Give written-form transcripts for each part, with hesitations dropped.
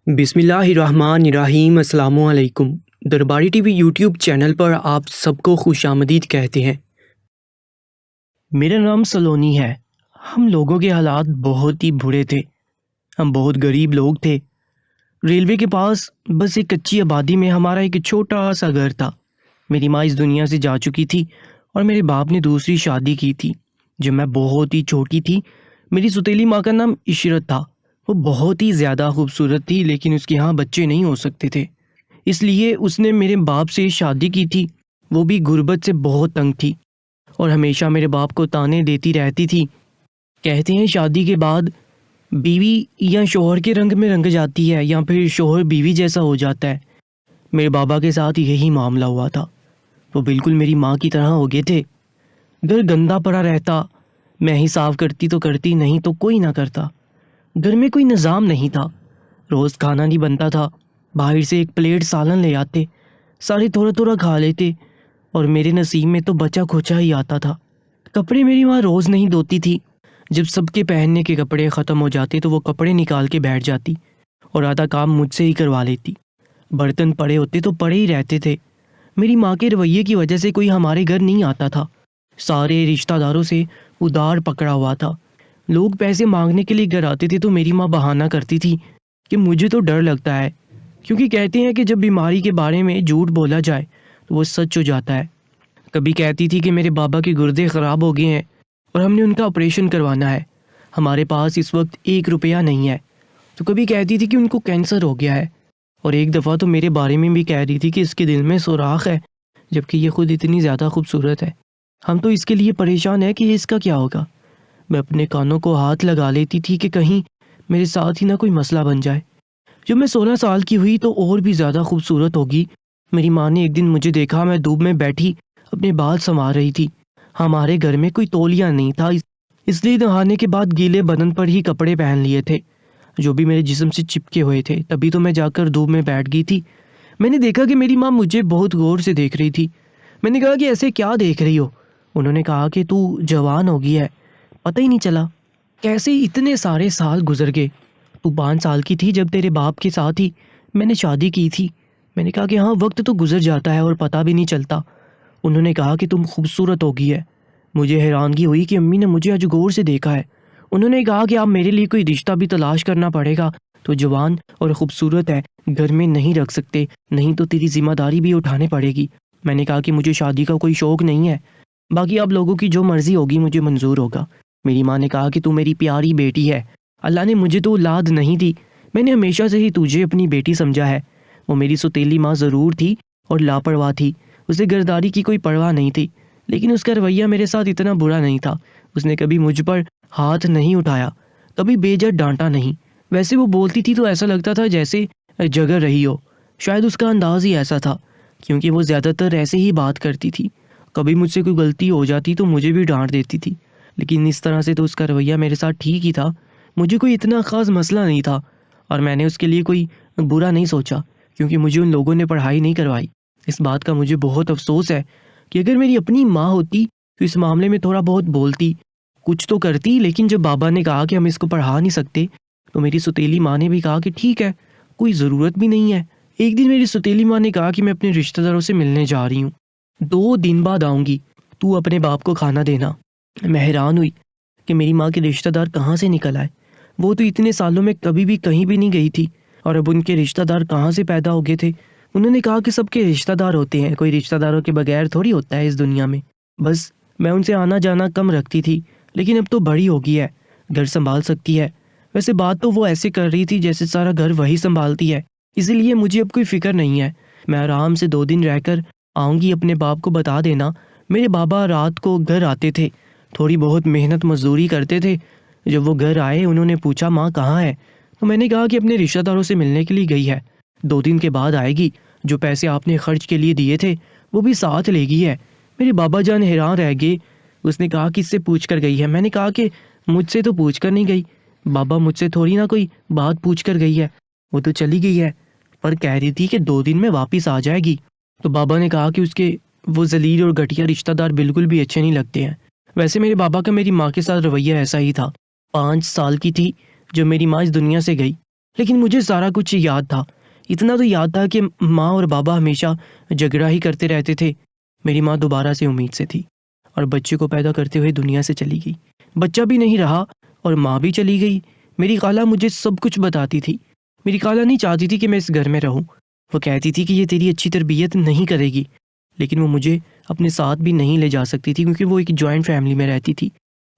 बिस्मिल्लाहिर्रहमानिर्रहीम। अस्सलामुअलैकुम। दरबारी टीवी यूट्यूब चैनल पर आप सबको खुशामदीद कहते हैं। मेरा नाम सलोनी है। हम लोगों के हालात बहुत ही बुरे थे। हम बहुत गरीब लोग थे। रेलवे के पास बस एक कच्ची आबादी में हमारा एक छोटा सा घर था। मेरी माँ इस दुनिया से जा चुकी थी और मेरे बाप ने दूसरी शादी की थी जब मैं बहुत ही छोटी थी। मेरी सौतेली माँ का नाम इशरत था। वो बहुत ही ज़्यादा खूबसूरत थी, लेकिन उसके यहाँ बच्चे नहीं हो सकते थे, इसलिए उसने मेरे बाप से शादी की थी। वो भी गुर्बत से बहुत तंग थी और हमेशा मेरे बाप को ताने देती रहती थी। कहते हैं शादी के बाद बीवी या शोहर के रंग में रंग जाती है या फिर शोहर बीवी जैसा हो जाता है। मेरे बाबा के साथ यही मामला हुआ था। वो बिल्कुल मेरी माँ की तरह हो गए थे। घर गंदा पड़ा रहता, मैं ही साफ करती तो करती, नहीं तो कोई ना करता। घर में कोई निज़ाम नहीं था। रोज़ खाना नहीं बनता था। बाहर से एक प्लेट सालन ले आते, सारे थोड़ा थोड़ा खा लेते और मेरे नसीब में तो बचा खोचा ही आता था। कपड़े मेरी माँ रोज़ नहीं धोती थी। जब सबके पहनने के कपड़े ख़त्म हो जाते तो वो कपड़े निकाल के बैठ जाती और आधा काम मुझसे ही करवा लेती। बर्तन पड़े होते तो पड़े ही रहते थे। मेरी माँ के रवैये की वजह से कोई हमारे घर नहीं आता था। सारे रिश्तेदारों से उधार पकड़ा हुआ था। लोग पैसे मांगने के लिए घर आते थे तो मेरी माँ बहाना करती थी कि मुझे तो डर लगता है, क्योंकि कहते हैं कि जब बीमारी के बारे में झूठ बोला जाए तो वो सच हो जाता है। कभी कहती थी कि मेरे बाबा के गुर्दे ख़राब हो गए हैं और हमने उनका ऑपरेशन करवाना है, हमारे पास इस वक्त 1 रुपया नहीं है। तो कभी कहती थी कि उनको कैंसर हो गया है, और एक दफ़ा तो मेरे बारे में भी कह रही थी कि इसके दिल में सुराख है, जबकि ये खुद इतनी ज़्यादा खूबसूरत है। हम तो इसके लिए परेशान हैं कि इसका क्या होगा। मैं अपने कानों को हाथ लगा लेती थी कि कहीं मेरे साथ ही ना कोई मसला बन जाए। जब मैं 16 साल की हुई तो और भी ज़्यादा खूबसूरत होगी। मेरी माँ ने एक दिन मुझे देखा, मैं धूप में बैठी अपने बाल संवार रही थी। हमारे घर में कोई तौलिया नहीं था, इसलिए नहाने के बाद गीले बदन पर ही कपड़े पहन लिए थे जो भी मेरे जिस्म से चिपके हुए थे। तभी तो मैं जाकर धूप में बैठ गई थी। मैंने देखा कि मेरी माँ मुझे बहुत गौर से देख रही थी। मैंने कहा कि ऐसे क्या देख रही हो? उन्होंने कहा कि तू जवान हो गई है, पता ही नहीं चला। कैसे इतने सारे साल गुजर गए। तू 5 साल की थी जब तेरे बाप के साथ ही मैंने शादी की थी। मैंने कहा कि हाँ, वक्त तो गुजर जाता है और पता भी नहीं चलता। उन्होंने कहा कि तुम खूबसूरत हो गई है। मुझे हैरानगी हुई कि अम्मी ने मुझे आज गौर से देखा है। उन्होंने कहा कि आप मेरे लिए कोई रिश्ता भी तलाश करना पड़ेगा। तो जवान और ख़ूबसूरत है, घर में नहीं रख सकते, नहीं तो तेरी जिम्मेदारी भी उठानी पड़ेगी। मैंने कहा कि मुझे शादी का कोई शौक़ नहीं है, बाकी आप लोगों की जो मर्ज़ी होगी मुझे मंजूर होगा। मेरी माँ ने कहा कि तू मेरी प्यारी बेटी है, अल्लाह ने मुझे तो औलाद नहीं दी, मैंने हमेशा से ही तुझे अपनी बेटी समझा है। वो मेरी सौतेली माँ ज़रूर थी और लापरवाह थी, उसे घरदारी की कोई परवाह नहीं थी, लेकिन उसका रवैया मेरे साथ इतना बुरा नहीं था। उसने कभी मुझ पर हाथ नहीं उठाया, कभी बेझक डांटा नहीं। वैसे वो बोलती थी तो ऐसा लगता था जैसे जगर रही हो। शायद उसका अंदाज़ ही ऐसा था, क्योंकि वो ज़्यादातर ऐसे ही बात करती थी। कभी मुझसे कोई गलती हो जाती तो मुझे भी डांट देती थी, लेकिन इस तरह से तो उसका रवैया मेरे साथ ठीक ही था। मुझे कोई इतना ख़ास मसला नहीं था और मैंने उसके लिए कोई बुरा नहीं सोचा, क्योंकि मुझे उन लोगों ने पढ़ाई नहीं करवाई। इस बात का मुझे बहुत अफसोस है कि अगर मेरी अपनी माँ होती तो इस मामले में थोड़ा बहुत बोलती, कुछ तो करती। लेकिन जब बाबा ने कहा कि हम इसको पढ़ा नहीं सकते, तो मेरी सौतेली माँ ने भी कहा कि ठीक है, कोई ज़रूरत भी नहीं है। एक दिन मेरी सौतेली माँ ने कहा कि मैं अपने रिश्तेदारों से मिलने जा रही हूँ, 2 दिन बाद आऊँगी, तू अपने बाप को खाना देना। मैं हैरान हुई कि मेरी माँ के रिश्तेदार कहाँ से निकल आए। वो तो इतने सालों में कभी भी कहीं भी नहीं गई थी, और अब उनके रिश्तेदार कहाँ से पैदा हो गए थे। उन्होंने कहा कि सबके रिश्तेदार होते हैं, कोई रिश्तेदारों के बगैर थोड़ी होता है इस दुनिया में। बस मैं उनसे आना जाना कम रखती थी, लेकिन अब तो बड़ी हो गई है, घर संभाल सकती है। वैसे बात तो वो ऐसे कर रही थी जैसे सारा घर वही संभालती है, इसीलिए मुझे अब कोई फ़िक्र नहीं है। मैं आराम से 2 दिन रहकर आऊँगी। अपने बाप को बता देना, मेरे बाबा रात को घर आते थे, थोड़ी बहुत मेहनत मजदूरी करते थे। जब वो घर आए उन्होंने पूछा माँ कहाँ है, तो मैंने कहा कि अपने रिश्तेदारों से मिलने के लिए गई है, 2 दिन के बाद आएगी। जो पैसे आपने खर्च के लिए दिए थे वो भी साथ ले गई है। मेरे बाबा जान हैरान रह गए। उसने कहा किससे पूछ कर गई है? मैंने कहा कि मुझसे तो पूछ कर नहीं गई, बाबा मुझसे थोड़ी ना कोई बात पूछ कर गई है, वो तो चली गई है, पर कह रही थी कि 2 दिन में वापस आ जाएगी। तो बाबा ने कहा कि उसके वो जलील और घटिया रिश्तेदार बिल्कुल भी अच्छे नहीं लगते हैं। वैसे मेरे बाबा का मेरी माँ के साथ रवैया ऐसा ही था। 5 साल की थी जब मेरी माँ इस दुनिया से गई। लेकिन मुझे सारा कुछ याद था। इतना तो याद था कि माँ और बाबा हमेशा झगड़ा ही करते रहते थे। मेरी माँ दोबारा से उम्मीद से थी और बच्चे को पैदा करते हुए दुनिया से चली गई। बच्चा भी नहीं रहा और माँ भी चली गई। मेरी खाला मुझे सब कुछ बताती थी। मेरी खाला नहीं चाहती थी कि मैं इस घर में रहूं। वो कहती थी कि ये तेरी अच्छी तरबियत नहीं करेगी, लेकिन वो मुझे अपने साथ भी नहीं ले जा सकती थी क्योंकि वो एक जॉइंट फैमिली में रहती थी।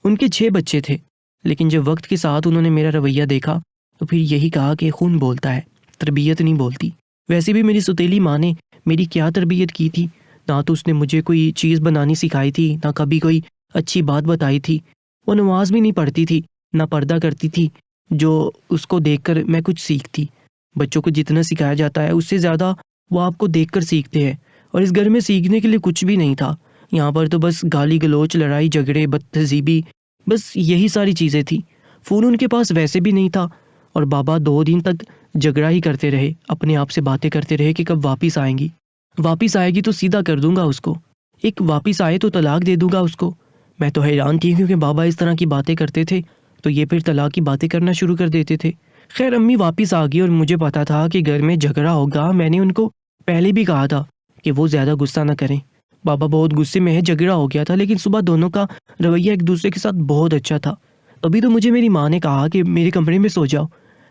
उनके 6 बच्चे थे, लेकिन जब वक्त के साथ उन्होंने मेरा रवैया देखा तो फिर यही कहा कि खून बोलता है, तरबियत नहीं बोलती। वैसे भी मेरी सौतेली माँ ने मेरी क्या तरबियत की थी? ना तो उसने मुझे कोई चीज़ बनानी सिखाई थी, ना कभी कोई अच्छी बात बताई थी। वो नमाज भी नहीं पढ़ती थी, ना पर्दा करती थी, जो उसको देखकर मैं कुछ सीखती। बच्चों को जितना सिखाया जाता है उससे ज़्यादा वो आपको देखकर सीखते हैं, और इस घर में सीखने के लिए कुछ भी नहीं था। यहाँ पर तो बस गाली गलौच, लड़ाई झगड़े, बदतहजीबी, बस यही सारी चीज़ें थी। फ़ोन उनके पास वैसे भी नहीं था और बाबा 2 दिन तक झगड़ा ही करते रहे, अपने आप से बातें करते रहे कि कब वापस आएंगी। वापस आएगी तो सीधा कर दूंगा उसको, एक वापस आए तो तलाक दे दूंगा उसको। मैं तो हैरान थी क्योंकि बाबा इस तरह की बातें करते थे तो ये फिर तलाक की बातें करना शुरू कर देते थे। खैर अम्मी वापस आ गई और मुझे पता था कि घर में झगड़ा होगा। मैंने उनको पहले भी कहा था कि वो ज़्यादा गुस्सा ना करें। बाबा बहुत गुस्से में है, झगड़ा हो गया था, लेकिन सुबह दोनों का रवैया एक दूसरे के साथ बहुत अच्छा था। तभी तो मुझे मेरी माँ ने कहा कि मेरे कमरे में सो जाओ।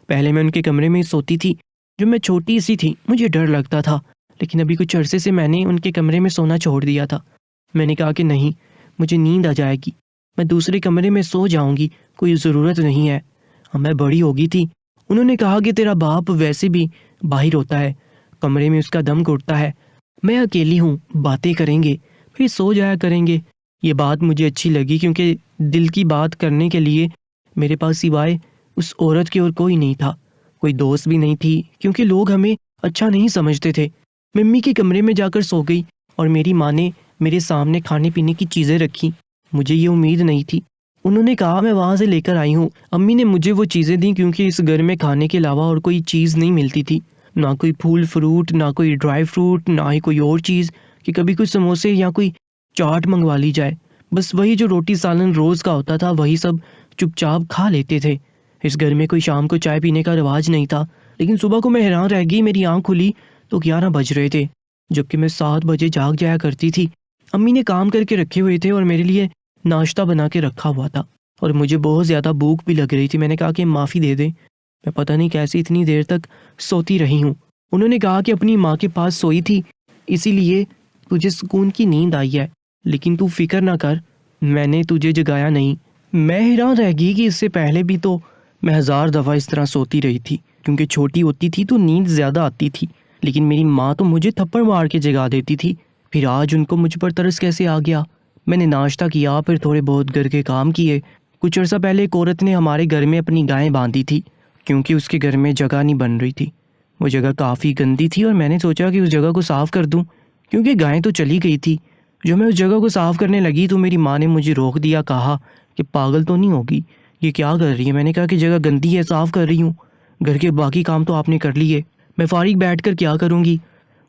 पहले मैं उनके कमरे में सोती थी। जब मैं छोटी सी थी मुझे डर लगता था, लेकिन अभी कुछ अरसे से मैंने उनके कमरे में सोना छोड़ दिया था। मैंने कहा कि नहीं, मुझे नींद आ जाएगी, मैं दूसरे कमरे में सो जाऊंगी, कोई ज़रूरत नहीं है। अब मैं बड़ी हो गई थी। उन्होंने कहा कि तेरा बाप वैसे भी बाहर होता है, कमरे में उसका दम घुटता है, मैं अकेली हूँ, बातें करेंगे फिर सो जाया करेंगे। ये बात मुझे अच्छी लगी क्योंकि दिल की बात करने के लिए मेरे पास सिवाय उस औरत की और कोई नहीं था। कोई दोस्त भी नहीं थी क्योंकि लोग हमें अच्छा नहीं समझते थे। मम्मी के कमरे में जाकर सो गई और मेरी माँ ने मेरे सामने खाने पीने की चीज़ें रखी। मुझे ये उम्मीद नहीं थी। उन्होंने कहा मैं वहाँ से लेकर आई हूँ। अम्मी ने मुझे वो चीज़ें दी क्योंकि इस घर में खाने के अलावा और कोई चीज़ नहीं मिलती थी। ना कोई फूल फ्रूट, ना कोई ड्राई फ्रूट, ना ही कोई और चीज़ कि कभी कोई समोसे या कोई चाट मंगवा ली जाए। बस वही जो रोटी सालन रोज़ का होता था वही सब चुपचाप खा लेते थे। इस घर में कोई शाम को चाय पीने का रिवाज नहीं था, लेकिन सुबह को मैं हैरान रह गई। मेरी आँख खुली तो 11 बज रहे थे, जबकि मैं 7 बजे जाग जाया करती थी। अम्मी ने काम करके रखे हुए थे और मेरे लिए नाश्ता बना के रखा हुआ था और मुझे बहुत ज़्यादा भूख भी लग रही थी। मैंने कहा कि माफ़ी दे दें, मैं पता नहीं कैसे इतनी देर तक सोती रही हूँ। उन्होंने कहा कि अपनी माँ के पास सोई थी इसीलिए तुझे सुकून की नींद आई है, लेकिन तू फिक्र ना कर, मैंने तुझे जगाया नहीं। मैं हैरान रह गई कि इससे पहले भी तो मैं 1000 दफ़ा इस तरह सोती रही थी। क्योंकि छोटी होती थी तो नींद ज़्यादा आती थी, लेकिन मेरी माँ तो मुझे थप्पड़ मार के जगा देती थी। फिर आज उनको मुझ पर तरस कैसे आ गया। मैंने नाश्ता किया, फिर थोड़े बहुत घर के काम किए। कुछ अर्सा पहले एक औरत ने हमारे घर में अपनी गायें बांधी थी क्योंकि उसके घर में जगह नहीं बन रही थी। वो जगह काफ़ी गंदी थी और मैंने सोचा कि उस जगह को साफ़ कर दूं क्योंकि गायें तो चली गई थी। जो मैं उस जगह को साफ़ करने लगी तो मेरी माँ ने मुझे रोक दिया, कहा कि पागल तो नहीं होगी, ये क्या कर रही है। मैंने कहा कि जगह गंदी है, साफ़ कर रही हूँ, घर के बाकी काम तो आपने कर लिए, मैं फारिग बैठ कर क्या करूँगी।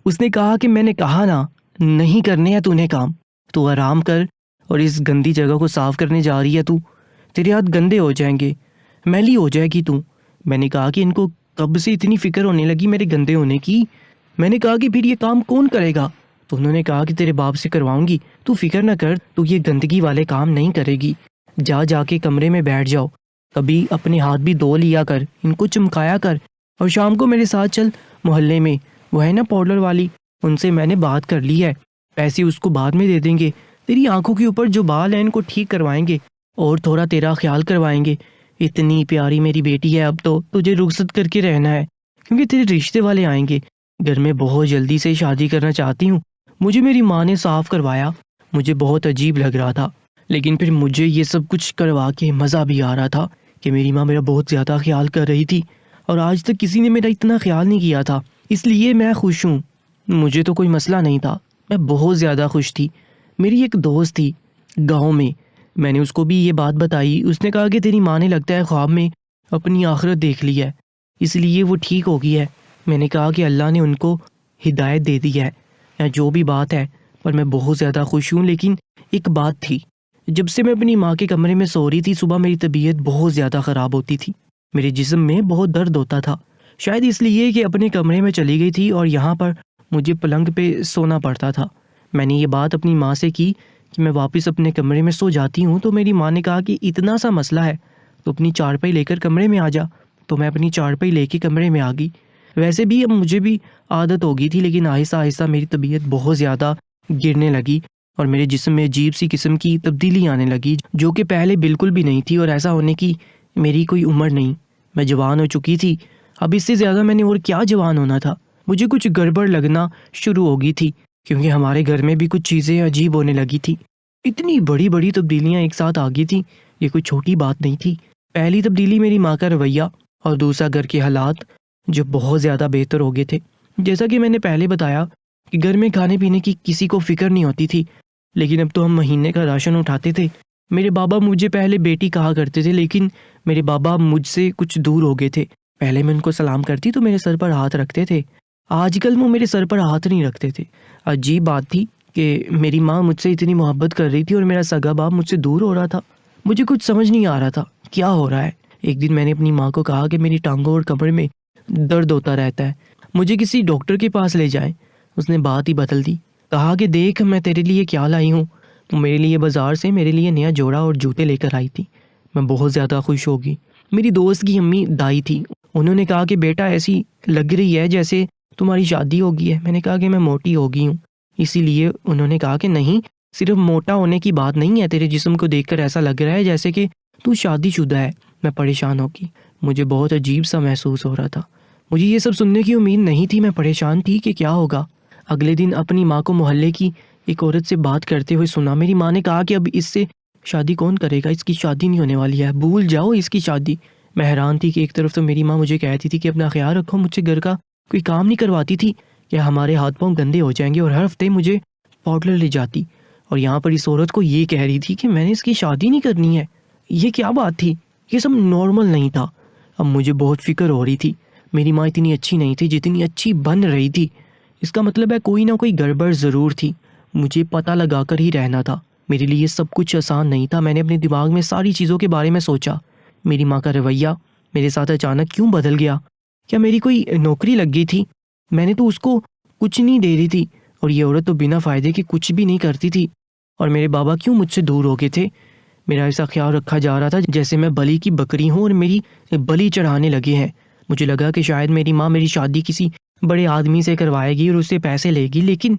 उसने कहा कि मैंने कहा ना, नहीं करने हैं तूने काम, तू आराम कर और इस गंदी जगह को साफ़ करने जा रही है तू, तेरे हाथ गंदे हो जाएंगे, मैली हो जाएगी तू। मैंने कहा कि इनको कब से इतनी फ़िक्र होने लगी मेरे गंदे होने की। मैंने कहा कि फिर ये काम कौन करेगा। तो उन्होंने कहा कि तेरे बाप से करवाऊंगी, तू फिक्र न कर, तू ये गंदगी वाले काम नहीं करेगी। जाके कमरे में बैठ जाओ, कभी अपने हाथ भी धो लिया कर, इनको चमकाया कर, और शाम को मेरे साथ चल मोहल्ले में, वो है ना पार्लर वाली, उनसे मैंने बात कर ली है, पैसे उसको बाद में दे देंगे। तेरी आंखों के ऊपर जो बाल हैं इनको ठीक करवाएंगे और थोड़ा तेरा ख्याल करवाएंगे। इतनी प्यारी मेरी बेटी है, अब तो तुझे रुखसत करके रहना है क्योंकि तेरे रिश्ते वाले आएंगे। घर में बहुत जल्दी से शादी करना चाहती हूँ। मुझे मेरी माँ ने साफ करवाया। मुझे बहुत अजीब लग रहा था, लेकिन फिर मुझे ये सब कुछ करवा के मज़ा भी आ रहा था कि मेरी माँ मेरा बहुत ज़्यादा ख्याल कर रही थी और आज तक किसी ने मेरा इतना ख्याल नहीं किया था, इसलिए मैं खुश हूँ। मुझे तो कोई मसला नहीं था, मैं बहुत ज़्यादा खुश थी। मेरी एक दोस्त थी गाँव में, मैंने उसको भी ये बात बताई। उसने कहा कि तेरी माँ ने लगता है ख्वाब में अपनी आखिरत देख ली है, इसलिए वो ठीक हो गई है। मैंने कहा कि अल्लाह ने उनको हिदायत दे दी है या जो भी बात है, पर मैं बहुत ज़्यादा खुश हूँ। लेकिन एक बात थी, जब से मैं अपनी माँ के कमरे में सो रही थी सुबह मेरी तबीयत बहुत ज़्यादा ख़राब होती थी। मेरे जिस्म में बहुत दर्द होता था, शायद इसलिए कि अपने कमरे में चली गई थी और यहाँ पर मुझे पलंग पे सोना पड़ता था। मैंने ये बात अपनी माँ से की कि मैं वापस अपने कमरे में सो जाती हूँ, तो मेरी माँ ने कहा कि इतना सा मसला है तो अपनी चारपाई लेकर कमरे में आ जा। तो मैं अपनी चारपाई लेके कमरे में आ गई। वैसे भी अब मुझे भी आदत हो गई थी, लेकिन आहिस्ता आहिस्ता मेरी तबीयत बहुत ज़्यादा गिरने लगी और मेरे जिस्म में अजीब सी किस्म की तब्दीली आने लगी, जो कि पहले बिल्कुल भी नहीं थी। और ऐसा होने की मेरी कोई उम्र नहीं, मैं जवान हो चुकी थी। अब इससे ज़्यादा मैंने और क्या जवान होना था। मुझे कुछ गड़बड़ लगना शुरू हो गई थी, क्योंकि हमारे घर में भी कुछ चीज़ें अजीब होने लगी थी। इतनी बड़ी बड़ी तब्दीलियाँ एक साथ आ गई थी, ये कोई छोटी बात नहीं थी। पहली तब्दीली मेरी माँ का रवैया और दूसरा घर के हालात, जो बहुत ज़्यादा बेहतर हो गए थे। जैसा कि मैंने पहले बताया कि घर में खाने पीने की किसी को फिक्र नहीं होती थी, लेकिन अब तो हम महीने का राशन उठाते थे। मेरे बाबा मुझे पहले बेटी कहा करते थे, लेकिन मेरे बाबा मुझसे कुछ दूर हो गए थे। पहले मैं उनको सलाम करती तो मेरे सर पर हाथ रखते थे, आजकल वो मेरे सर पर हाथ नहीं रखते थे। अजीब बात थी कि मेरी माँ मुझसे इतनी मोहब्बत कर रही थी और मेरा सगा बाप मुझसे दूर हो रहा था। मुझे कुछ समझ नहीं आ रहा था क्या हो रहा है। एक दिन मैंने अपनी माँ को कहा कि मेरी टांगों और कमर में दर्द होता रहता है, मुझे किसी डॉक्टर के पास ले जाएं। उसने बात ही बदल दी, कहा कि देख मैं तेरे लिए क्या लाई हूँ। तो मेरे लिए बाज़ार से मेरे लिए नया जोड़ा और जूते लेकर आई थी। मैं बहुत ज़्यादा खुश हो गई। मेरी दोस्त की अम्मी दाई थी, उन्होंने कहा कि बेटा ऐसी लग रही है जैसे तुम्हारी शादी हो गई है। मैंने कहा कि मैं मोटी हो गई हूँ। इसीलिए उन्होंने कहा कि नहीं, सिर्फ मोटा होने की बात नहीं है, तेरे जिस्म को देखकर ऐसा लग रहा है जैसे कि तू शादीशुदा है। मैं परेशान हो गई, मुझे बहुत अजीब सा महसूस हो रहा था। मुझे ये सब सुनने की उम्मीद नहीं थी, मैं परेशान थी कि क्या होगा। अगले दिन अपनी माँ को मोहल्ले की एक औरत से बात करते हुए सुना। मेरी माँ ने कहा कि अब इससे शादी कौन करेगा, इसकी शादी नहीं होने वाली है, भूल जाओ इसकी शादी। मैं हैरान थी कि एक तरफ तो मेरी माँ मुझे कहती थी कि अपना ख्याल रखो, मुझसे घर का कोई काम नहीं करवाती थी कि हमारे हाथ पांव गंदे हो जाएंगे, और हर हफ्ते मुझे पार्लर ले जाती। और यहाँ पर इस औरत को ये कह रही थी कि मैंने इसकी शादी नहीं करनी है। ये क्या बात थी, ये सब नॉर्मल नहीं था। अब मुझे बहुत फिक्र हो रही थी। मेरी माँ इतनी अच्छी नहीं थी जितनी अच्छी बन रही थी। इसका मतलब है कोई ना कोई गड़बड़ ज़रूर थी, मुझे पता लगा कर ही रहना था। मेरे लिए सब कुछ आसान नहीं था। मैंने अपने दिमाग में सारी चीज़ों के बारे में सोचा। मेरी माँ का रवैया मेरे साथ अचानक क्यों बदल गया? क्या मेरी कोई नौकरी लग गई थी? मैंने तो उसको कुछ नहीं दे रही थी, और ये औरत तो बिना फ़ायदे के कुछ भी नहीं करती थी। और मेरे बाबा क्यों मुझसे दूर हो गए थे? मेरा ऐसा ख्याल रखा जा रहा था जैसे मैं बलि की बकरी हूँ और मेरी बलि चढ़ाने लगे हैं। मुझे लगा कि शायद मेरी माँ मेरी शादी किसी बड़े आदमी से करवाएगी और उससे पैसे लेगी, लेकिन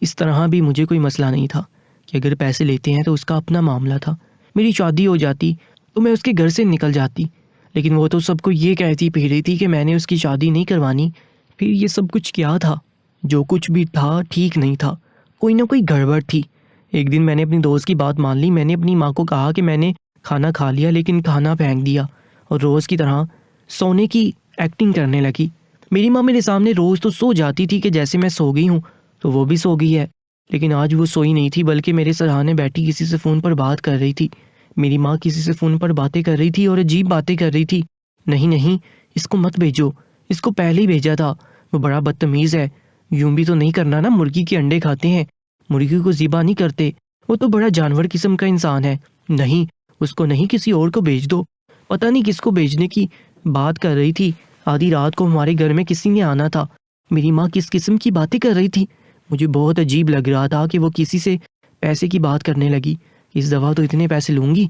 इस तरह भी मुझे कोई मसला नहीं था कि अगर पैसे लेते हैं तो उसका अपना मामला था। मेरी शादी हो जाती तो मैं उसके घर से निकल जाती, लेकिन वो तो सबको ये कहती फिर रही थी कि मैंने उसकी शादी नहीं करवानी। फिर ये सब कुछ क्या था? जो कुछ भी था ठीक नहीं था, कोई ना कोई गड़बड़ थी। एक दिन मैंने अपनी दोस्त की बात मान ली। मैंने अपनी माँ को कहा कि मैंने खाना खा लिया, लेकिन खाना फेंक दिया और रोज़ की तरह सोने की एक्टिंग करने लगी। मेरी माँ मेरे सामने रोज़ तो सो जाती थी कि जैसे मैं सो गई हूँ, तो वो भी सो गई है। लेकिन आज वो सोई नहीं थी, बल्कि मेरे सराहने बैठी किसी से फ़ोन पर बात कर रही थी। मेरी माँ किसी से फ़ोन पर बातें कर रही थी और अजीब बातें कर रही थी। नहीं नहीं, इसको मत भेजो, इसको पहले ही भेजा था, वो बड़ा बदतमीज़ है। यूं भी तो नहीं करना ना, मुर्गी के अंडे खाते हैं, मुर्गी को ज़िबा नहीं करते, वो तो बड़ा जानवर किस्म का इंसान है। नहीं, उसको नहीं, किसी और को भेज दो। पता नहीं किसको भेजने की बात कर रही थी। आधी रात को हमारे घर में किसी ने आना था। मेरी माँ किस किस्म की बातें कर रही थी, मुझे बहुत अजीब लग रहा था कि वो किसी से पैसे की बात करने लगी। इस दफ़ा तो इतने पैसे लूँगी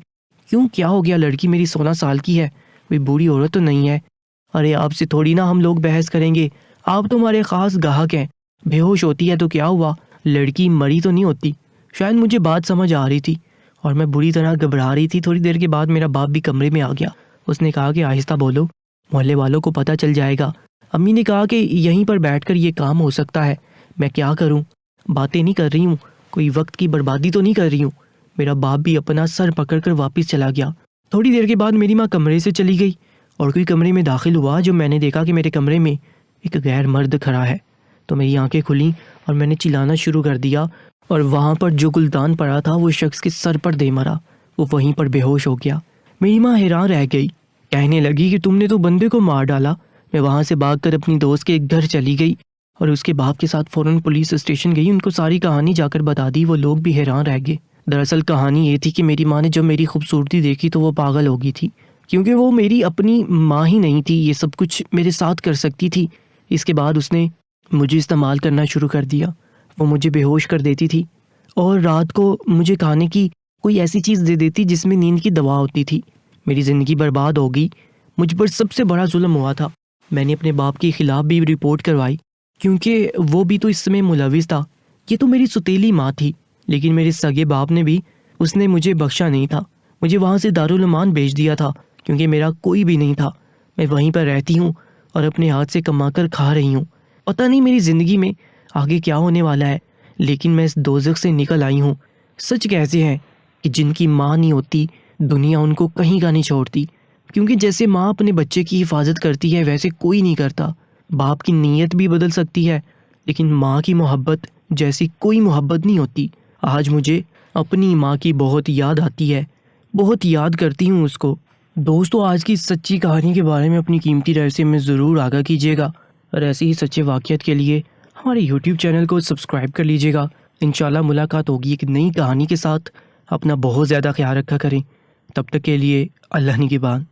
क्यों? क्या हो गया? लड़की मेरी 16 साल की है, कोई बूढ़ी औरत तो नहीं है। अरे आपसे थोड़ी ना हम लोग बहस करेंगे, आप तो हमारे ख़ास ग्राहक हैं। बेहोश होती है तो क्या हुआ, लड़की मरी तो नहीं होती। शायद मुझे बात समझ आ रही थी और मैं बुरी तरह घबरा रही थी। थोड़ी देर के बाद मेरा बाप भी कमरे में आ गया। उसने कहा कि आहिस्ता बोलो, मोहल्ले वालों को पता चल जाएगा। अम्मी ने कहा कि यहीं पर बैठकर ये काम हो सकता है। मैं क्या करूं? बातें नहीं कर रही हूं, कोई वक्त की बर्बादी तो नहीं कर रही हूं। मेरा बाप भी अपना सर पकड़कर वापस चला गया। थोड़ी देर के बाद मेरी माँ कमरे से चली गई और कोई कमरे में दाखिल हुआ। जो मैंने देखा कि मेरे कमरे में एक गैर मर्द खड़ा है, तो मेरी आंखें खुली और मैंने चिल्लाना शुरू कर दिया, और वहाँ पर जो गुलदान पड़ा था वो शख्स के सर पर दे मरा। वो वहीं पर बेहोश हो गया। मेरी माँ हैरान रह गई, कहने लगी कि तुमने तो बंदे को मार डाला। मैं वहाँ से भागकर अपनी दोस्त के घर चली गई और उसके बाप के साथ फ़ौरन पुलिस स्टेशन गई। उनको सारी कहानी जाकर बता दी। वो लोग भी हैरान रह गए। दरअसल कहानी ये थी कि मेरी माँ ने जब मेरी खूबसूरती देखी तो वो पागल हो गई थी। क्योंकि वो मेरी अपनी माँ ही नहीं थी, ये सब कुछ मेरे साथ कर सकती थी। इसके बाद उसने मुझे इस्तेमाल करना शुरू कर दिया। वो मुझे बेहोश कर देती थी और रात को मुझे खाने की कोई ऐसी चीज़ दे देती जिसमें नींद की दवा होती थी। मेरी ज़िंदगी बर्बाद हो गई। मुझ पर सबसे बड़ा जुल्म हुआ था। मैंने अपने बाप के ख़िलाफ़ भी रिपोर्ट करवाई, क्योंकि वो भी तो इसमें मुलविस था। ये तो मेरी सुतीली माँ थी, लेकिन मेरे सगे बाप ने भी, उसने मुझे बख्शा नहीं था। मुझे वहाँ से दारुल अमान भेज दिया था, क्योंकि मेरा कोई भी नहीं था। मैं वहीं पर रहती हूँ और अपने हाथ से कमा कर खा रही हूँ। पता नहीं मेरी ज़िंदगी में आगे क्या होने वाला है, लेकिन मैं इस दोज़ख से निकल आई हूँ। सच कहते हैं कि जिनकी माँ नहीं होती, दुनिया उनको कहीं का नहीं छोड़ती, क्योंकि जैसे माँ अपने बच्चे की हिफाजत करती है, वैसे कोई नहीं करता। बाप की नीयत भी बदल सकती है, लेकिन माँ की मोहब्बत जैसी कोई मोहब्बत नहीं होती। आज मुझे अपनी माँ की बहुत याद आती है, बहुत याद करती हूँ उसको। दोस्तों, आज की इस सच्ची कहानी के बारे में अपनी कीमती राय से हमें ज़रूर आगाह कीजिएगा, और ऐसे ही सच्चे वाक़ियात के लिए हमारे यूट्यूब चैनल को सब्सक्राइब कर लीजिएगा। इंशाल्लाह मुलाकात होगी एक नई कहानी के साथ। अपना बहुत ज़्यादा ख्याल रखा करें। तब तक के लिए अल्लाह निगहबान।